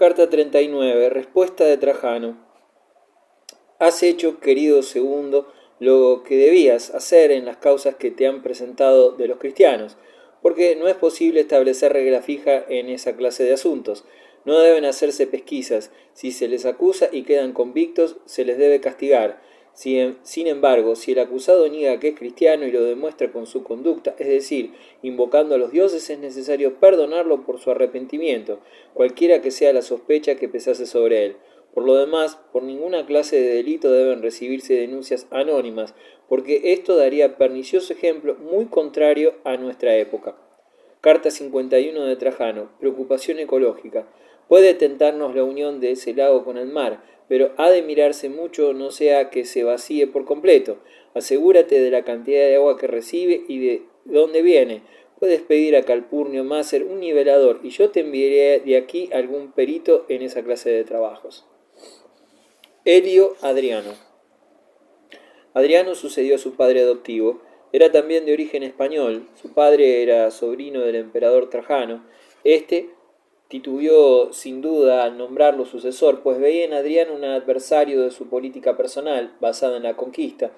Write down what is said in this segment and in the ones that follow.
Carta 39. Respuesta de Trajano. Has hecho, querido segundo, lo que debías hacer en las causas que te han presentado de los cristianos, porque no es posible establecer regla fija en esa clase de asuntos. No deben hacerse pesquisas. Si se les acusa y quedan convictos, se les debe castigar. Sin embargo, si el acusado niega que es cristiano y lo demuestra con su conducta, es decir, invocando a los dioses, es necesario perdonarlo por su arrepentimiento, cualquiera que sea la sospecha que pesase sobre él. Por lo demás, por ninguna clase de delito deben recibirse denuncias anónimas, porque esto daría pernicioso ejemplo muy contrario a nuestra época. Carta 51 de Trajano. Preocupación ecológica. Puede tentarnos la unión de ese lago con el mar, pero ha de mirarse mucho no sea que se vacíe por completo. Asegúrate de la cantidad de agua que recibe y de dónde viene. Puedes pedir a Calpurnio Macer un nivelador y yo te enviaré de aquí algún perito en esa clase de trabajos. Helio Adriano. Adriano sucedió a su padre adoptivo. Era también de origen español. Su padre era sobrino del emperador Trajano. Este titubeó sin duda al nombrarlo sucesor, pues veía en Adriano un adversario de su política personal, basada en la conquista.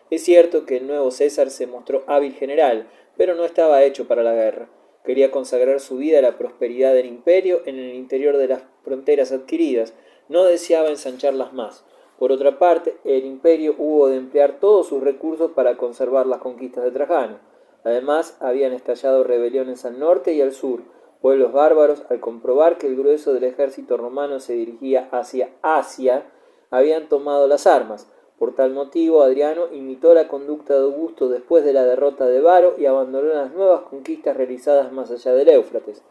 Es cierto que el nuevo César se mostró hábil general, pero no estaba hecho para la guerra. Quería consagrar su vida a la prosperidad del imperio en el interior de las fronteras adquiridas. No deseaba ensancharlas más. Por otra parte, el imperio hubo de emplear todos sus recursos para conservar las conquistas de Trajano. Además, habían estallado rebeliones al norte y al sur. Pueblos bárbaros, al comprobar que el grueso del ejército romano se dirigía hacia Asia, habían tomado las armas. Por tal motivo, Adriano imitó la conducta de Augusto después de la derrota de Varo y abandonó las nuevas conquistas realizadas más allá del Éufrates.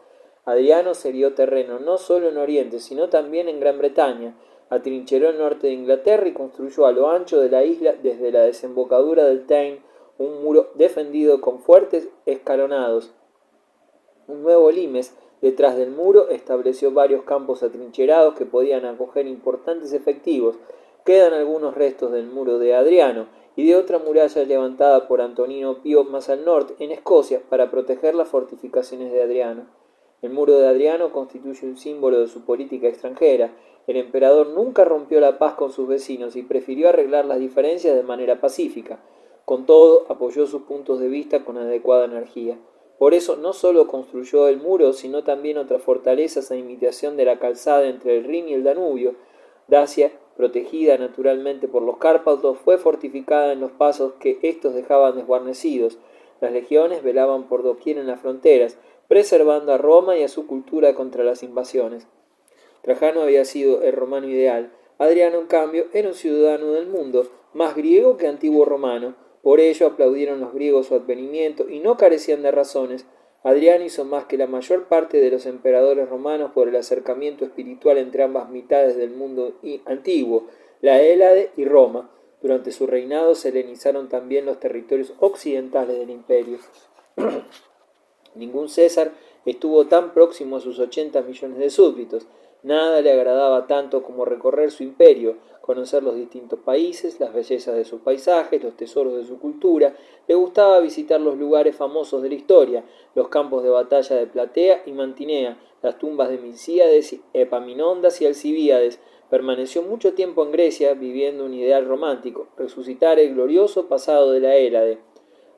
Adriano cedió terreno no solo en Oriente, sino también en Gran Bretaña, atrincheró el norte de Inglaterra y construyó a lo ancho de la isla, desde la desembocadura del Tyne, un muro defendido con fuertes escalonados. Un nuevo limes detrás del muro estableció varios campos atrincherados que podían acoger importantes efectivos. Quedan algunos restos del muro de Adriano y de otra muralla levantada por Antonino Pío más al norte, en Escocia, para proteger las fortificaciones de Adriano. El muro de Adriano constituye un símbolo de su política extranjera. El emperador nunca rompió la paz con sus vecinos y prefirió arreglar las diferencias de manera pacífica. Con todo, apoyó sus puntos de vista con adecuada energía. Por eso no solo construyó el muro, sino también otras fortalezas a imitación de la calzada entre el Rin y el Danubio. Dacia, protegida naturalmente por los Cárpatos, fue fortificada en los pasos que éstos dejaban desguarnecidos. Las legiones velaban por doquier en las fronteras, preservando a Roma y a su cultura contra las invasiones. Trajano había sido el romano ideal. Adriano, en cambio, era un ciudadano del mundo, más griego que antiguo romano. Por ello aplaudieron los griegos su advenimiento y no carecían de razones. Adriano hizo más que la mayor parte de los emperadores romanos por el acercamiento espiritual entre ambas mitades del mundo antiguo, la Hélade y Roma. Durante su reinado se helenizaron también los territorios occidentales del imperio. Ningún César estuvo tan próximo a sus 80 millones de súbditos. Nada le agradaba tanto como recorrer su imperio, conocer los distintos países, las bellezas de sus paisajes, los tesoros de su cultura. Le gustaba visitar los lugares famosos de la historia, los campos de batalla de Platea y Mantinea, las tumbas de Milcíades, Epaminondas y Alcibíades. Permaneció mucho tiempo en Grecia, viviendo un ideal romántico, resucitar el glorioso pasado de la Hélade.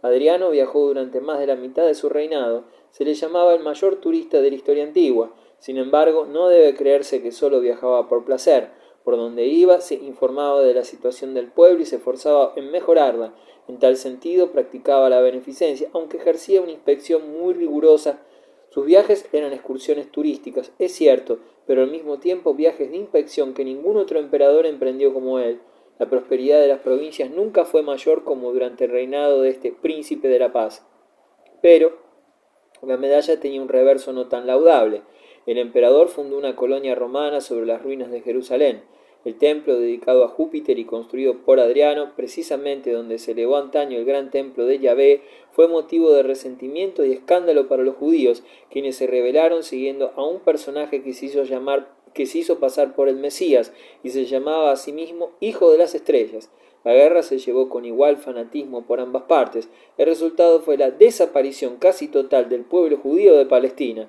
Adriano viajó durante más de la mitad de su reinado. Se le llamaba el mayor turista de la historia antigua. Sin embargo, no debe creerse que solo viajaba por placer. Por donde iba, se informaba de la situación del pueblo y se esforzaba en mejorarla. En tal sentido, practicaba la beneficencia, aunque ejercía una inspección muy rigurosa. Sus viajes eran excursiones turísticas, es cierto, pero al mismo tiempo viajes de inspección que ningún otro emperador emprendió como él. La prosperidad de las provincias nunca fue mayor como durante el reinado de este príncipe de la paz. Pero la medalla tenía un reverso no tan laudable. El emperador fundó una colonia romana sobre las ruinas de Jerusalén. El templo dedicado a Júpiter y construido por Adriano, precisamente donde se elevó antaño el gran templo de Yahvé, fue motivo de resentimiento y escándalo para los judíos, quienes se rebelaron siguiendo a un personaje que se hizo pasar por el Mesías y se llamaba a sí mismo Hijo de las Estrellas. La guerra se llevó con igual fanatismo por ambas partes. El resultado fue la desaparición casi total del pueblo judío de Palestina.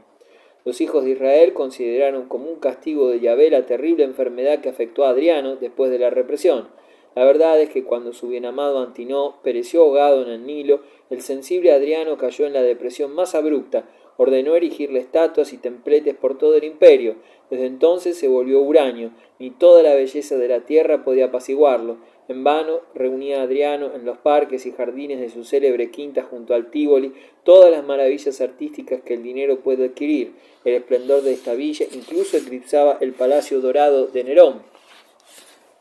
Los hijos de Israel consideraron como un castigo de Yahvé la terrible enfermedad que afectó a Adriano después de la represión. La verdad es que cuando su bienamado Antinoo pereció ahogado en el Nilo, el sensible Adriano cayó en la depresión más abrupta, ordenó erigirle estatuas y templetes por todo el imperio. Desde entonces se volvió huraño, ni toda la belleza de la tierra podía apaciguarlo. En vano reunía a Adriano en los parques y jardines de su célebre quinta junto al Tívoli todas las maravillas artísticas que el dinero puede adquirir. El esplendor de esta villa incluso eclipsaba el palacio dorado de Nerón.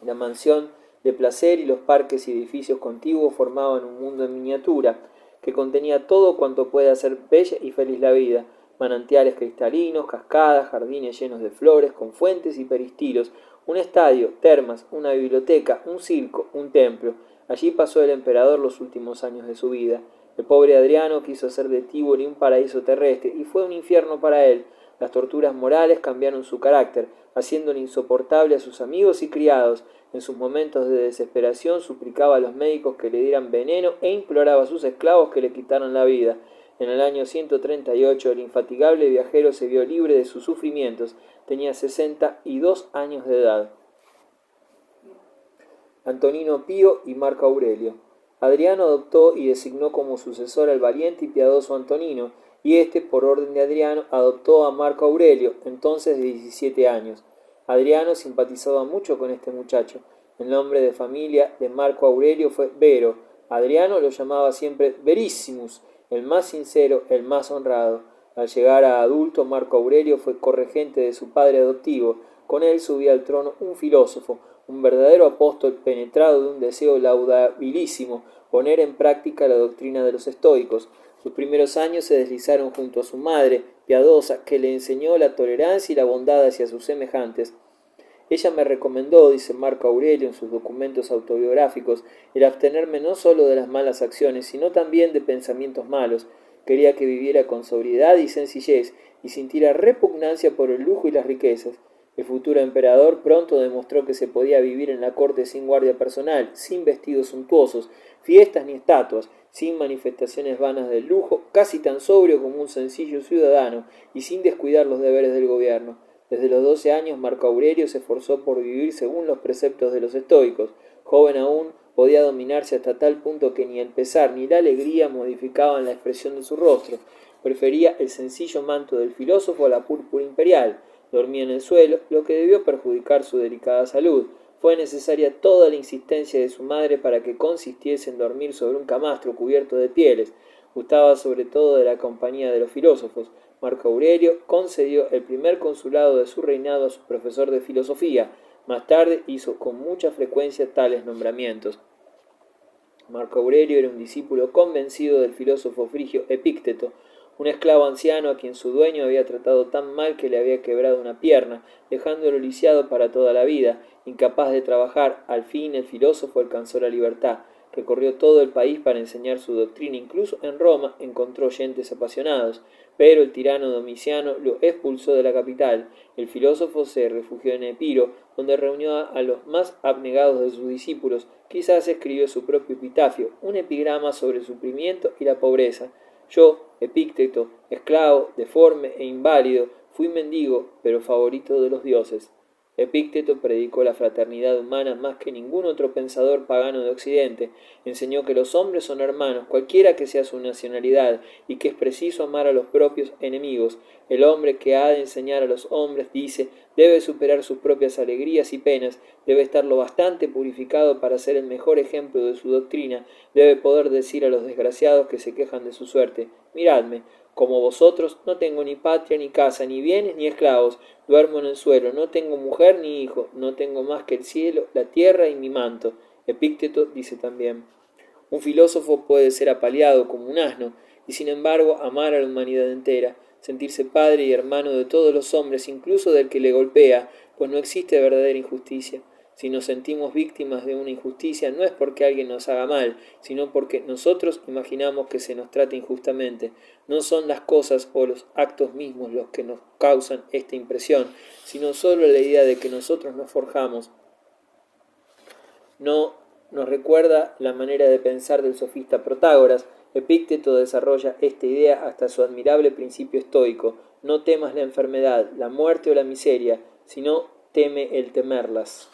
La mansión de placer y los parques y edificios contiguos formaban un mundo en miniatura, que contenía todo cuanto puede hacer bella y feliz la vida: manantiales cristalinos, cascadas, jardines llenos de flores, con fuentes y peristilos, un estadio, termas, una biblioteca, un circo, un templo. Allí pasó el emperador los últimos años de su vida. El pobre Adriano quiso hacer de Tívoli un paraíso terrestre, y fue un infierno para él. Las torturas morales cambiaron su carácter, haciéndole insoportable a sus amigos y criados. En sus momentos de desesperación suplicaba a los médicos que le dieran veneno e imploraba a sus esclavos que le quitaran la vida. En el año 138 el infatigable viajero se vio libre de sus sufrimientos. Tenía 62 años de edad. Antonino Pío y Marco Aurelio. Adriano adoptó y designó como sucesor al valiente y piadoso Antonino, y éste, por orden de Adriano, adoptó a Marco Aurelio, entonces de 17 años. Adriano simpatizaba mucho con este muchacho. El nombre de familia de Marco Aurelio fue Vero. Adriano lo llamaba siempre Verissimus, el más sincero, el más honrado. Al llegar a adulto, Marco Aurelio fue corregente de su padre adoptivo. Con él subía al trono un filósofo, un verdadero apóstol penetrado de un deseo laudabilísimo: poner en práctica la doctrina de los estoicos. Sus primeros años se deslizaron junto a su madre, piadosa, que le enseñó la tolerancia y la bondad hacia sus semejantes. Ella me recomendó, dice Marco Aurelio en sus documentos autobiográficos, el abstenerme no solo de las malas acciones, sino también de pensamientos malos. Quería que viviera con sobriedad y sencillez, y sintiera repugnancia por el lujo y las riquezas. El futuro emperador pronto demostró que se podía vivir en la corte sin guardia personal, sin vestidos suntuosos, fiestas ni estatuas, sin manifestaciones vanas del lujo, casi tan sobrio como un sencillo ciudadano, y sin descuidar los deberes del gobierno. Desde los 12 años Marco Aurelio se esforzó por vivir según los preceptos de los estoicos. Joven aún, podía dominarse hasta tal punto que ni el pesar ni la alegría modificaban la expresión de su rostro. Prefería el sencillo manto del filósofo a la púrpura imperial. Dormía en el suelo, lo que debió perjudicar su delicada salud. Fue necesaria toda la insistencia de su madre para que consistiese en dormir sobre un camastro cubierto de pieles. Gustaba sobre todo de la compañía de los filósofos. Marco Aurelio concedió el primer consulado de su reinado a su profesor de filosofía. Más tarde hizo con mucha frecuencia tales nombramientos. Marco Aurelio era un discípulo convencido del filósofo frigio Epícteto, un esclavo anciano a quien su dueño había tratado tan mal que le había quebrado una pierna, dejándolo lisiado para toda la vida. Incapaz de trabajar, al fin el filósofo alcanzó la libertad. Recorrió todo el país para enseñar su doctrina. Incluso en Roma encontró oyentes apasionados, pero el tirano Domiciano lo expulsó de la capital. El filósofo se refugió en Epiro, donde reunió a los más abnegados de sus discípulos. Quizás escribió su propio epitafio, un epigrama sobre el sufrimiento y la pobreza. Yo, Epícteto, esclavo, deforme e inválido, fui mendigo, pero favorito de los dioses. Epícteto predicó la fraternidad humana más que ningún otro pensador pagano de Occidente. Enseñó que los hombres son hermanos, cualquiera que sea su nacionalidad, y que es preciso amar a los propios enemigos. El hombre que ha de enseñar a los hombres, dice, debe superar sus propias alegrías y penas, debe estar lo bastante purificado para ser el mejor ejemplo de su doctrina, debe poder decir a los desgraciados que se quejan de su suerte: miradme, como vosotros, no tengo ni patria, ni casa, ni bienes, ni esclavos. Duermo en el suelo, no tengo mujer ni hijo, no tengo más que el cielo, la tierra y mi manto. Epícteto dice también: un filósofo puede ser apaleado como un asno, y sin embargo amar a la humanidad entera, sentirse padre y hermano de todos los hombres, incluso del que le golpea, pues no existe verdadera injusticia. Si nos sentimos víctimas de una injusticia, no es porque alguien nos haga mal, sino porque nosotros imaginamos que se nos trata injustamente. No son las cosas o los actos mismos los que nos causan esta impresión, sino solo la idea de que nosotros nos forjamos. No nos recuerda la manera de pensar del sofista Protágoras. Epícteto desarrolla esta idea hasta su admirable principio estoico. no temas la enfermedad, la muerte o la miseria, sino teme el temerlas.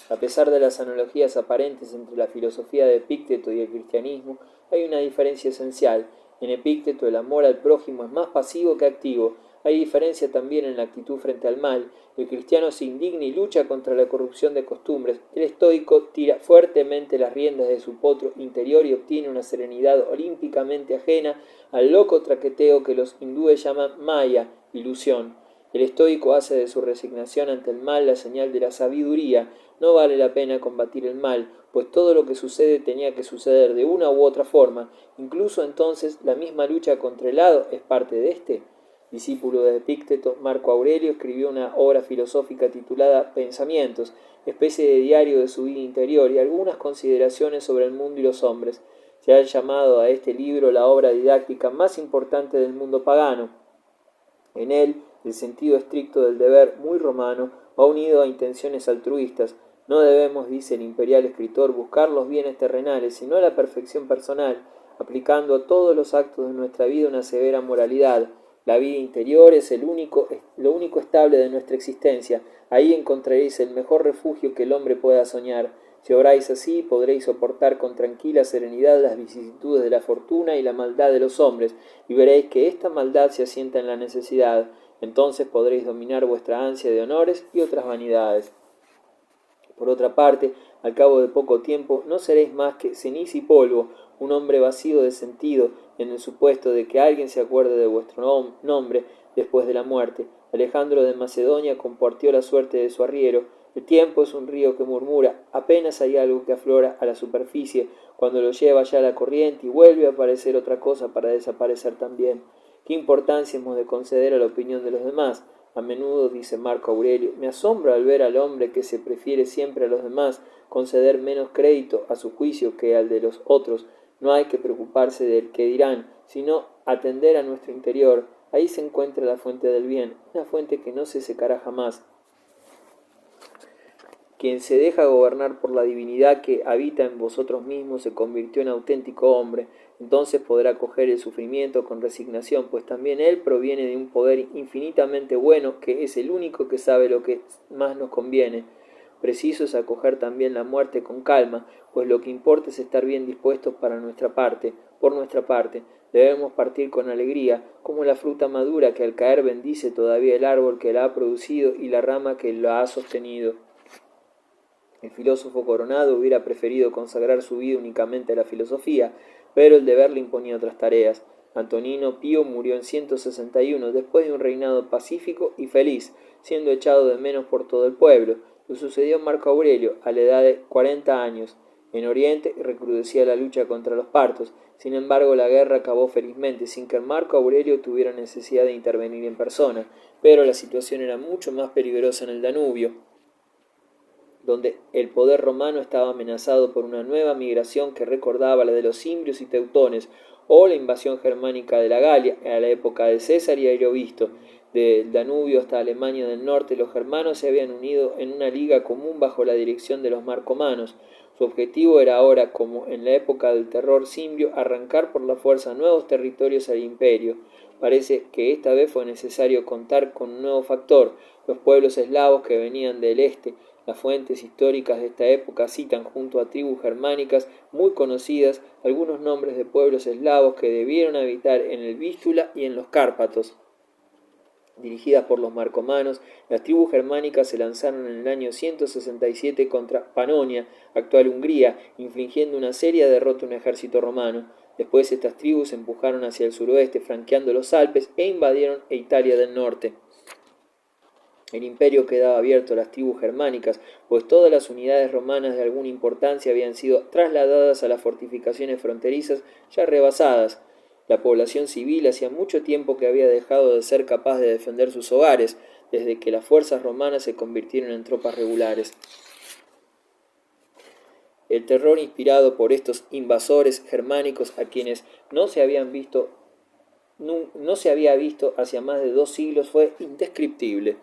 A pesar de las analogías aparentes entre la filosofía de Epícteto y el cristianismo, hay una diferencia esencial. En Epícteto el amor al prójimo es más pasivo que activo. Hay diferencia también en la actitud frente al mal. El cristiano se indigna y lucha contra la corrupción de costumbres. El estoico tira fuertemente las riendas de su potro interior y obtiene una serenidad olímpicamente ajena al loco traqueteo que los hindúes llaman maya, ilusión. El estoico hace de su resignación ante el mal la señal de la sabiduría. No vale la pena combatir el mal, pues todo lo que sucede tenía que suceder de una u otra forma. Incluso entonces la misma lucha contra el hado es parte de este. Discípulo de Epícteto, Marco Aurelio escribió una obra filosófica titulada Pensamientos, especie de diario de su vida interior y algunas consideraciones sobre el mundo y los hombres. Se ha llamado a este libro la obra didáctica más importante del mundo pagano. En él, el sentido estricto del deber, muy romano, va unido a intenciones altruistas. No debemos, dice el imperial escritor, buscar los bienes terrenales, sino la perfección personal, aplicando a todos los actos de nuestra vida una severa moralidad. La vida interior es lo único estable de nuestra existencia. Ahí encontraréis el mejor refugio que el hombre pueda soñar. Si obráis así, podréis soportar con tranquila serenidad las vicisitudes de la fortuna y la maldad de los hombres, y veréis que esta maldad se asienta en la necesidad. Entonces podréis dominar vuestra ansia de honores y otras vanidades. Por otra parte, al cabo de poco tiempo, no seréis más que ceniza y polvo, un hombre vacío de sentido, en el supuesto de que alguien se acuerde de vuestro nombre después de la muerte. Alejandro de Macedonia compartió la suerte de su arriero. El tiempo es un río que murmura, apenas hay algo que aflora a la superficie, cuando lo lleva ya la corriente y vuelve a aparecer otra cosa para desaparecer también. ¿Qué importancia hemos de conceder a la opinión de los demás? A menudo, dice Marco Aurelio, me asombra al ver al hombre que se prefiere siempre a los demás conceder menos crédito a su juicio que al de los otros. No hay que preocuparse del qué dirán, sino atender a nuestro interior. Ahí se encuentra la fuente del bien, una fuente que no se secará jamás. Quien se deja gobernar por la divinidad que habita en vosotros mismos se convirtió en auténtico hombre. Entonces podrá acoger el sufrimiento con resignación, pues también él proviene de un poder infinitamente bueno, que es el único que sabe lo que más nos conviene. Preciso es acoger también la muerte con calma, pues lo que importa es estar bien dispuestos por nuestra parte. Debemos partir con alegría, como la fruta madura que al caer bendice todavía el árbol que la ha producido y la rama que la ha sostenido. El filósofo Coronado hubiera preferido consagrar su vida únicamente a la filosofía, pero el deber le imponía otras tareas. Antonino Pío murió en 161, después de un reinado pacífico y feliz, siendo echado de menos por todo el pueblo. Lo sucedió Marco Aurelio, a la edad de 40 años. En Oriente recrudecía la lucha contra los partos. Sin embargo, la guerra acabó felizmente, sin que Marco Aurelio tuviera necesidad de intervenir en persona. Pero la situación era mucho más peligrosa en el Danubio, donde el poder romano estaba amenazado por una nueva migración que recordaba la de los cimbrios y teutones, o la invasión germánica de la Galia a la época de César y Ariovisto. Del Danubio hasta Alemania del Norte, los germanos se habían unido en una liga común bajo la dirección de los marcomanos. Su objetivo era ahora, como en la época del terror cimbrio, arrancar por la fuerza nuevos territorios al imperio. Parece que esta vez fue necesario contar con un nuevo factor, los pueblos eslavos que venían del este. Las fuentes históricas de esta época citan, junto a tribus germánicas muy conocidas, algunos nombres de pueblos eslavos que debieron habitar en el Vístula y en los Cárpatos. Dirigidas por los marcomanos, las tribus germánicas se lanzaron en el año 167 contra Panonia, actual Hungría, infligiendo una seria derrota a un ejército romano. Después estas tribus se empujaron hacia el suroeste, franqueando los Alpes, e invadieron Italia del norte. El imperio quedaba abierto a las tribus germánicas, pues todas las unidades romanas de alguna importancia habían sido trasladadas a las fortificaciones fronterizas ya rebasadas. La población civil hacía mucho tiempo que había dejado de ser capaz de defender sus hogares, desde que las fuerzas romanas se convirtieron en tropas regulares. El terror inspirado por estos invasores germánicos, a quienes no se había visto hacia más de 2 siglos, fue indescriptible.